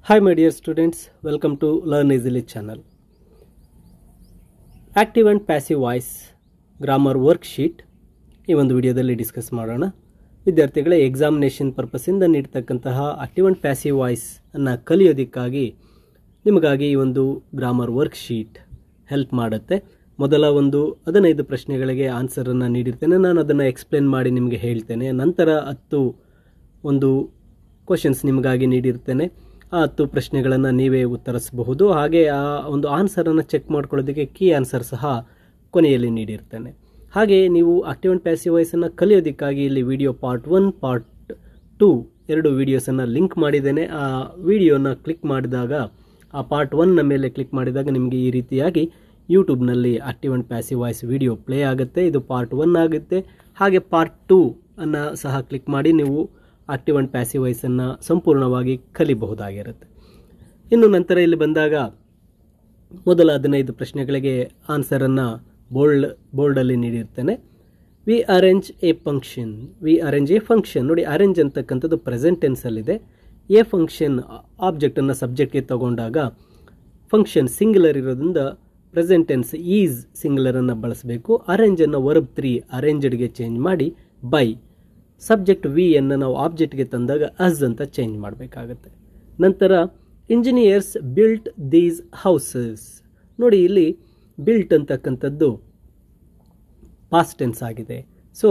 Hi my dear students, welcome to Learn Easily channel. Active and passive voice grammar worksheet ಈ ಒಂದು ವಿಡಿಯೋದಲ್ಲಿ discuss ಮಾಡೋಣ. ವಿದ್ಯಾರ್ಥಿಗಳೇ, examination ಪರ್ಪಸ್ಸಿಂದ ನೀಡತಕ್ಕಂತಹ ಆಕ್ಟಿವ್ ಅಂಡ್ ಪ್ಯಾಸಿವ್ ವಾಯ್ಸ್ ಅನ್ನು ಕಲಿಯೋದಕ್ಕಾಗಿ ನಿಮಗಾಗಿ ಈ ಒಂದು ಗ್ರಾಮರ್ ವರ್ಕ್ಶೀಟ್ ಹೆಲ್ಪ್ ಮಾಡುತ್ತೆ. ಮೊದಲ ಒಂದು 15 ಪ್ರಶ್ನೆಗಳಿಗೆ ಆನ್ಸರನ್ನು ನೀಡಿರ್ತೇನೆ. ನಾನು ಅದನ್ನು ಎಕ್ಸ್ಪ್ಲೇನ್ ಮಾಡಿ ನಿಮಗೆ ಹೇಳ್ತೇನೆ. ನಂತರ 10 ಒಂದು ಕ್ವಶನ್ಸ್ ನಿಮಗಾಗಿ ನೀಡಿರ್ತೇನೆ. ಆ 10 ಪ್ರಶ್ನೆಗಳನ್ನು ನೀವೇ ಉತ್ತರಿಸಬಹುದು. ಹಾಗೆ ಆ ಒಂದು ಆನ್ಸರನ್ನು ಚೆಕ್ ಮಾಡ್ಕೊಳ್ಳೋದಕ್ಕೆ ಕೀ ಆನ್ಸರ್ ಸಹ ಕೊನೆಯಲ್ಲಿ ನೀಡಿರ್ತೇನೆ. ಹಾಗೆ ನೀವು ಆಕ್ಟಿವ್ ಆ್ಯಂಡ್ ಪ್ಯಾಸಿವ್ ವಾಯ್ಸನ್ನು ಕಲಿಯೋದಕ್ಕಾಗಿ ಇಲ್ಲಿ ವಿಡಿಯೋ ಪಾರ್ಟ್ 1 ಪಾರ್ಟ್ 2 ಎರಡು ವಿಡಿಯೋಸನ್ನು ಲಿಂಕ್ ಮಾಡಿದ್ದೇನೆ. ಆ ವಿಡಿಯೋನ ಕ್ಲಿಕ್ ಮಾಡಿದಾಗ, ಆ ಪಾರ್ಟ್ 1ನ ಮೇಲೆ ಕ್ಲಿಕ್ ಮಾಡಿದಾಗ ನಿಮಗೆ ಈ ರೀತಿಯಾಗಿ ಯೂಟ್ಯೂಬ್ನಲ್ಲಿ active and passive voice video play ಆಗುತ್ತೆ. ಇದು ಪಾರ್ಟ್ 1 ಆಗುತ್ತೆ. ಹಾಗೆ ಪಾರ್ಟ್ 2 ಅನ್ನು ಸಹ ಕ್ಲಿಕ್ ಮಾಡಿ ನೀವು ಆಕ್ಟಿವ್ ಆ್ಯಂಡ್ ಪ್ಯಾಸಿವ್ ವಾಯ್ಸನ್ನು ಸಂಪೂರ್ಣವಾಗಿ ಕಲಿಬಹುದಾಗಿರುತ್ತೆ. ಇನ್ನು ನಂತರ ಇಲ್ಲಿ ಬಂದಾಗ ಮೊದಲ 15 ಪ್ರಶ್ನೆಗಳಿಗೆ ಆನ್ಸರನ್ನು ಬೋಲ್ಡಲ್ಲಿ ನೀಡಿರ್ತೇನೆ. We arrange a function. ನೋಡಿ, ಅರೇಂಜ್ ಅಂತಕ್ಕಂಥದ್ದು ಪ್ರೆಸೆಂಟ್ ಟೆನ್ಸಲ್ಲಿದೆ. ಎ ಫಂಕ್ಷನ್ ಆಬ್ಜೆಕ್ಟನ್ನು ಸಬ್ಜೆಕ್ಟ್ಗೆ ತಗೊಂಡಾಗ ಫಂಕ್ಷನ್ ಸಿಂಗ್ಯುಲರ್ ಇರೋದ್ರಿಂದ ಪ್ರೆಸೆಂಟ್ ಟೆನ್ಸ್ ಈಸ್ ಸಿಂಗ್ಯುಲರನ್ನು ಬಳಸಬೇಕು. ಅರೇಂಜನ್ನು ವರ್ಬ್ 3 ಅರೇಂಜ್ಡ್ಗೆ ಚೇಂಜ್ ಮಾಡಿ ಬೈ. ಸಬ್ಜೆಕ್ಟ್ ವಿ ಅನ್ನು ನಾವು ಆಬ್ಜೆಕ್ಟ್ಗೆ ತಂದಾಗ ಅಸ್ ಅಂತ ಚೇಂಜ್ ಮಾಡಬೇಕಾಗತ್ತೆ. ನಂತರ ಇಂಜಿನಿಯರ್ಸ್ ಬಿಲ್ಟ್ ದೀಸ್ ಹೌಸಸ್. ನೋಡಿ, ಇಲ್ಲಿ ಬಿಲ್ಟ್ ಅಂತಕ್ಕಂಥದ್ದು ಪಾಸ್ಟ್ ಟೆನ್ಸ್ ಆಗಿದೆ. ಸೊ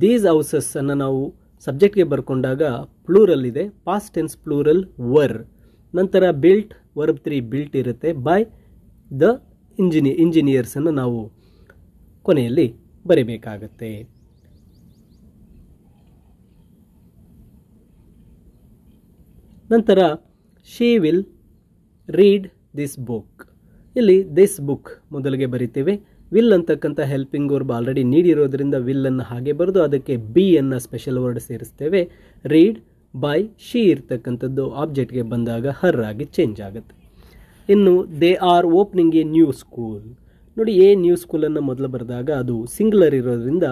ದೀಸ್ ಹೌಸಸ್ ಅನ್ನು ನಾವು ಸಬ್ಜೆಕ್ಟ್ಗೆ ಬರ್ಕೊಂಡಾಗ ಪ್ಲೂರಲ್ ಇದೆ. Past tense plural were. ನಂತರ ಬಿಲ್ಟ್ ವರ್ಬ್ 3 ಬಿಲ್ಟ್ ಇರುತ್ತೆ. ಬೈ ದ ಇಂಜಿನಿಯರ್ಸ್ ಅನ್ನು ನಾವು ಕೊನೆಯಲ್ಲಿ ಬರೀಬೇಕಾಗತ್ತೆ. ನಂತರ she will read this book. ಇಲ್ಲಿ ದಿಸ್ ಬುಕ್ ಮೊದಲಿಗೆ ಬರಿತೇವೆ. ವಿಲ್ ಅಂತಕ್ಕಂಥ ಹೆಲ್ಪಿಂಗ್ ವರ್ಬ್ ಆಲ್ರೆಡಿ ನೀಡಿರೋದ್ರಿಂದ ವಿಲ್ ಅನ್ನು ಹಾಗೆ ಬರೆದು ಅದಕ್ಕೆ ಬಿ ಅನ್ನು ಸ್ಪೆಷಲ್ ವರ್ಡ್ ಸೇರಿಸ್ತೇವೆ. ರೀಡ್ ಬೈ ಶಿ ಇರ್ತಕ್ಕಂಥದ್ದು ಆಬ್ಜೆಕ್ಟ್ಗೆ ಬಂದಾಗ ಹರ್ ಆಗಿ ಚೇಂಜ್ ಆಗುತ್ತೆ. ಇನ್ನು they are opening A new school. ನೋಡಿ, ಎ ನ್ಯೂ ಸ್ಕೂಲನ್ನು ಮೊದಲು ಬರೆದಾಗ ಅದು ಸಿಂಗ್ಯುಲರ್ ಇರೋದ್ರಿಂದ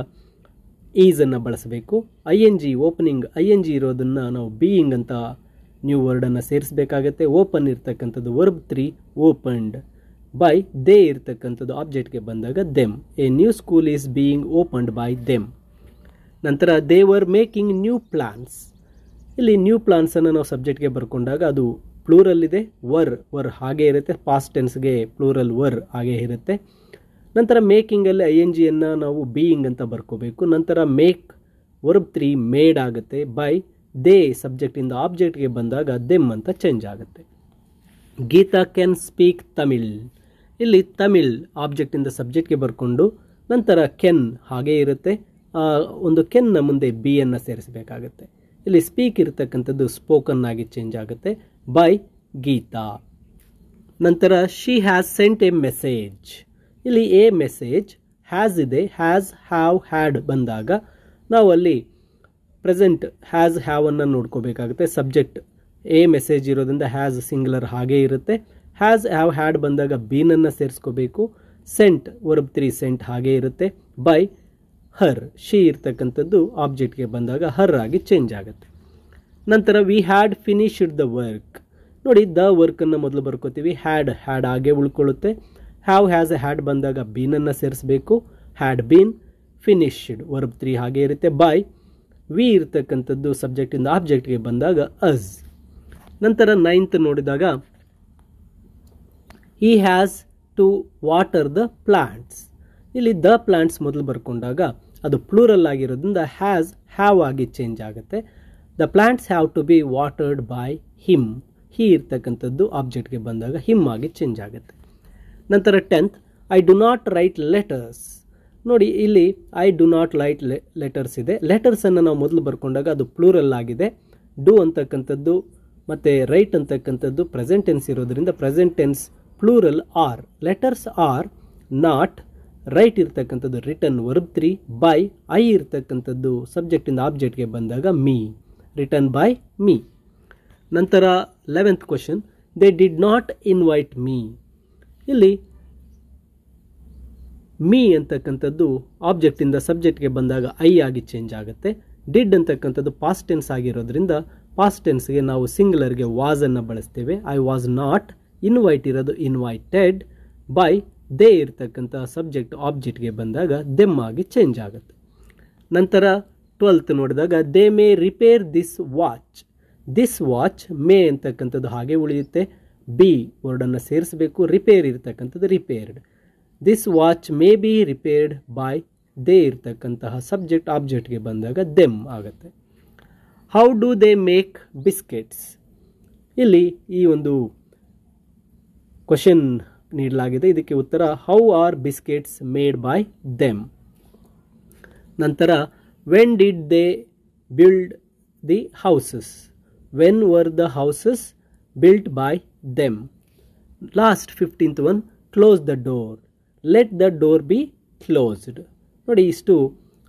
ಈಸನ್ನು ಬಳಸಬೇಕು. ING ಓಪನಿಂಗ್ ING ಇರೋದನ್ನು ನಾವು ಬೀಯಿಂಗ್ ಅಂತ ನ್ಯೂ ವರ್ಡನ್ನು ಸೇರಿಸಬೇಕಾಗತ್ತೆ. ಓಪನ್ ಇರ್ತಕ್ಕಂಥದ್ದು ವರ್ಬ್ 3 ಓಪನ್ಡ್. ಬೈ ದೇ ಇರ್ತಕ್ಕಂಥದ್ದು ಆಬ್ಜೆಕ್ಟ್ಗೆ ಬಂದಾಗ them. A new school is being opened by them. ನಂತರ they were making new plans. ಇಲ್ಲಿ ನ್ಯೂ ಪ್ಲಾನ್ಸನ್ನು ನಾವು ಸಬ್ಜೆಕ್ಟ್ಗೆ ಬರ್ಕೊಂಡಾಗ ಅದು ಪ್ಲೂರಲ್ ಇದೆ. ವರ್ ಹಾಗೆ ಇರುತ್ತೆ. ಪಾಸ್ಟ್ ಟೆನ್ಸ್ಗೆ ಪ್ಲೂರಲ್ ವರ್ ಹಾಗೆ ಇರುತ್ತೆ. ನಂತರ ಮೇಕಿಂಗಲ್ಲಿ INGಯನ್ನು ನಾವು ಬೀಯಿಂಗ್ ಅಂತ ಬರ್ಕೋಬೇಕು. ನಂತರ ಮೇಕ್ ವರ್ಬ್ 3 ಮೇಡ್ ಆಗುತ್ತೆ. ಬೈ ದೇ ಸಬ್ಜೆಕ್ಟಿಂದ ಆಬ್ಜೆಕ್ಟ್ಗೆ ಬಂದಾಗ ದೆಮ್ ಅಂತ ಚೇಂಜ್ ಆಗುತ್ತೆ. Geeta can speak Tamil. ಇಲ್ಲಿ ತಮಿಳ್ ಆಬ್ಜೆಕ್ಟಿಂದ ಸಬ್ಜೆಕ್ಟ್ಗೆ ಬರ್ಕೊಂಡು ನಂತರ ಕೆನ್ ಹಾಗೇ ಇರುತ್ತೆ. ಒಂದು ಕೆನ್ನ ಮುಂದೆ ಬಿ ಅನ್ನು ಸೇರಿಸಬೇಕಾಗತ್ತೆ. ಇಲ್ಲಿ ಸ್ಪೀಕ್ ಇರತಕ್ಕಂಥದ್ದು ಸ್ಪೋಕನ್ ಆಗಿ ಚೇಂಜ್ ಆಗುತ್ತೆ. ಬೈ ಗೀತಾ. ನಂತರ she has scent A message. ಇಲ್ಲಿ ಎ ಮೆಸೇಜ್ ಹ್ಯಾಸ್ ಇದೆ. ಹ್ಯಾಸ್, ಹ್ಯಾವ್, ಹ್ಯಾಡ್ ಬಂದಾಗ ನಾವು ಅಲ್ಲಿ ಪ್ರೆಸೆಂಟ್ ಹ್ಯಾಸ್, ಹ್ಯಾವ್ ಅನ್ನು ನೋಡ್ಕೋಬೇಕಾಗುತ್ತೆ. ಸಬ್ಜೆಕ್ಟ್ ಎ ಮೆಸೇಜ್ ಇರೋದ್ರಿಂದ ಹ್ಯಾಸ್ ಸಿಂಗ್ಯುಲರ್ ಹಾಗೇ ಇರುತ್ತೆ. ಹ್ಯಾಸ್, ಹ್ಯಾವ್, ಹ್ಯಾಡ್ ಬಂದಾಗ ಬೀನನ್ನು ಸೇರಿಸ್ಕೋಬೇಕು. ಸೆಂಟ್ ವರ್ಬ್ 3 ಸೆಂಟ್ ಹಾಗೇ ಇರುತ್ತೆ. ಬೈ ಹರ್ ಶಿ ಇರ್ತಕ್ಕಂಥದ್ದು ಆಬ್ಜೆಕ್ಟ್ಗೆ ಬಂದಾಗ ಹರ್ ಆಗಿ ಚೇಂಜ್ ಆಗುತ್ತೆ. ನಂತರ we had finished the work. ನೋಡಿ, ದ ವರ್ಕನ್ನು ಮೊದಲು ಬರ್ಕೋತೀವಿ. ಹ್ಯಾಡ್ ಹಾಗೆ ಉಳ್ಕೊಳ್ಳುತ್ತೆ. ಹ್ಯಾವ್, ಹ್ಯಾಸ್, ಹ್ಯಾಡ್ ಬಂದಾಗ ಬೀನನ್ನು ಸೇರಿಸಬೇಕು. Had been. ಫಿನಿಶ್ಡ್ ವರ್ಬ್ 3 ಹಾಗೆ ಇರುತ್ತೆ. ಬೈ ವಿ ಇರ್ತಕ್ಕಂಥದ್ದು ಸಬ್ಜೆಕ್ಟಿಂದ ಆಬ್ಜೆಕ್ಟ್ಗೆ ಬಂದಾಗ ಅಸ್. ನಂತರ 9th ನೋಡಿದಾಗ he has to water the plants. ಇಲ್ಲಿ ದ ಪ್ಲಾಂಟ್ಸ್ ಮೊದಲು ಬರ್ಕೊಂಡಾಗ ಅದು ಪ್ಲೂರಲ್ ಆಗಿರೋದ್ರಿಂದ ಹ್ಯಾಸ್, ಹ್ಯಾವ್ ಆಗಿ ಚೇಂಜ್ ಆಗುತ್ತೆ. The plants have to be watered by him. He ಇರ್ತಕ್ಕಂಥದ್ದು ಆಬ್ಜೆಕ್ಟ್ಗೆ ಬಂದಾಗ ಹಿಮ್ ಆಗಿ ಚೇಂಜ್ ಆಗುತ್ತೆ. ನಂತರ 10th I do not write letters. ನೋಡಿ, ಇಲ್ಲಿ I do not write letters ಇದೆ. ಲೆಟರ್ಸನ್ನು ನಾವು ಮೊದಲು ಬರ್ಕೊಂಡಾಗ ಅದು ಪ್ಲೂರಲ್ ಆಗಿದೆ. ಡು ಅಂತಕ್ಕಂಥದ್ದು ಮತ್ತು ರೈಟ್ ಅಂತಕ್ಕಂಥದ್ದು ಪ್ರೆಸೆಂಟ್ ಟೆನ್ಸ್ ಇರೋದ್ರಿಂದ present tense plural are. Letters are not. Right ಇರ್ತಕ್ಕಂಥದ್ದು ರಿಟರ್ನ್ ವರ್ಬ್ 3. ಬೈ ಐ ಇರ್ತಕ್ಕಂಥದ್ದು ಸಬ್ಜೆಕ್ಟಿಂದ ಆಬ್ಜೆಕ್ಟ್ಗೆ ಬಂದಾಗ ಮೀ. Return by me. ನಂತರ 11th question they did not invite me. ಇಲ್ಲಿ ಮೀ ಅಂತಕ್ಕಂಥದ್ದು ಆಬ್ಜೆಕ್ಟಿಂದ ಸಬ್ಜೆಕ್ಟ್ಗೆ ಬಂದಾಗ ಐ ಆಗಿ ಚೇಂಜ್ ಆಗುತ್ತೆ. ಡಿಡ್ ಅಂತಕ್ಕಂಥದ್ದು ಪಾಸ್ಟ್ ಟೆನ್ಸ್ ಆಗಿರೋದ್ರಿಂದ ಪಾಸ್ಟ್ ಟೆನ್ಸ್ಗೆ ನಾವು ಸಿಂಗ್ಯುಲರ್ಗೆ ವಾಸನ್ನು ಬಳಸ್ತೇವೆ. I was not. ಇನ್ವೈಟ್ ಇರೋದು ಇನ್ವೈಟೆಡ್. ಬೈ ದೇ ಇರ್ತಕ್ಕಂಥ ಸಬ್ಜೆಕ್ಟ್ ಆಬ್ಜೆಕ್ಟ್ಗೆ ಬಂದಾಗ ದೆಮ್ ಆಗಿ ಚೇಂಜ್ ಆಗುತ್ತೆ. ನಂತರ 12th ನೋಡಿದಾಗ they may repair this watch. This watch May ಅಂತಕ್ಕಂಥದ್ದು ಹಾಗೆ ಉಳಿಯುತ್ತೆ. ಬಿ ವರ್ಡನ್ನು ಸೇರಿಸಬೇಕು. ರಿಪೇರ್ ಇರ್ತಕ್ಕಂಥದ್ದು repaired. This watch may be repaired by they ಇರ್ತಕ್ಕಂತಹ ಸಬ್ಜೆಕ್ಟ್ ಆಬ್ಜೆಕ್ಟ್ಗೆ ಬಂದಾಗ ದೆಮ್ ಆಗುತ್ತೆ. How do they make biscuits. ಇಲ್ಲಿ ಈ ಒಂದು ಕ್ವಶನ್ ನೀಡಲಾಗಿದೆ. ಇದಕ್ಕೆ ಉತ್ತರ how are biscuits made by them. ನಂತರ when did they build the houses. When were the houses built by them. Last 15th one close the door. Let the door be closed. ನೋಡಿ, ಇಷ್ಟು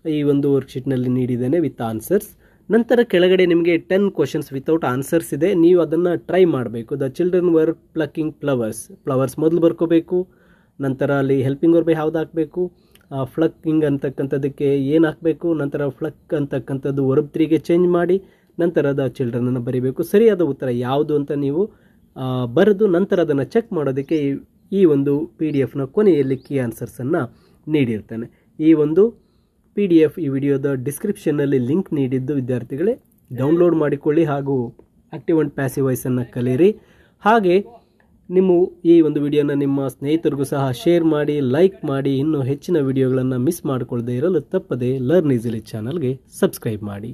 ಈ ಒಂದು ವರ್ಕ್ಶೀಟ್ನಲ್ಲಿ ನೀಡಿದ್ದೇನೆ with answers. ನಂತರ ಕೆಳಗಡೆ ನಿಮಗೆ 10 questions without answers ಇದೆ. ನೀವು ಅದನ್ನು ಟ್ರೈ ಮಾಡಬೇಕು. The children var plucking flowers. Flowers ಮೊದಲು ಬರ್ಕೋಬೇಕು. ನಂತರ ಅಲ್ಲಿ ಹೆಲ್ಪಿಂಗ್ ವರ್ಬ್ ಯಾವ್ದು ಹಾಕಬೇಕು, ಫ್ಲಕ್ಕಿಂಗ್ ಅಂತಕ್ಕಂಥದ್ದಕ್ಕೆ ಏನು ಹಾಕಬೇಕು, ನಂತರ ಫ್ಲಕ್ ಅಂತಕ್ಕಂಥದ್ದು ವರ್ಬ್ 3ಗೆ ಚೇಂಜ್ ಮಾಡಿ ನಂತರ ದ ಚಿಲ್ಡ್ರನನ್ನು ಬರೀಬೇಕು. ಸರಿಯಾದ ಉತ್ತರ ಯಾವುದು ಅಂತ ನೀವು ಬರೆದು ನಂತರ ಅದನ್ನು ಚೆಕ್ ಮಾಡೋದಕ್ಕೆ ಈ ಒಂದು PDF ಕೊನೆಯಲ್ಲಿ ಕೀ ಆನ್ಸರ್ಸನ್ನು ನೀಡಿರ್ತೇನೆ. ಈ ಒಂದು PDF ಈ ವಿಡಿಯೋದ ಡಿಸ್ಕ್ರಿಪ್ಷನ್ನಲ್ಲಿ ಲಿಂಕ್ ನೀಡಿದ್ದು ವಿದ್ಯಾರ್ಥಿಗಳೇ ಡೌನ್ಲೋಡ್ ಮಾಡಿಕೊಳ್ಳಿ ಹಾಗೂ ಆಕ್ಟಿವ್ ಆ್ಯಂಡ್ ಪ್ಯಾಸಿವ್ ವಾಯ್ಸನ್ನು ಕಲಿಯಿರಿ. ಹಾಗೆ ನಿಮ್ಮ ಈ ಒಂದು ವಿಡಿಯೋನ ನಿಮ್ಮ ಸ್ನೇಹಿತರಿಗೂ ಸಹ ಶೇರ್ ಮಾಡಿ, ಲೈಕ್ ಮಾಡಿ. ಇನ್ನೂ ಹೆಚ್ಚಿನ ವಿಡಿಯೋಗಳನ್ನು ಮಿಸ್ ಮಾಡಿಕೊಳ್ಳದೆ ಇರಲು ತಪ್ಪದೆ ಲರ್ನ್ ಈಸಿಲಿ ಚಾನಲ್ಗೆ ಸಬ್ಸ್ಕ್ರೈಬ್ ಮಾಡಿ.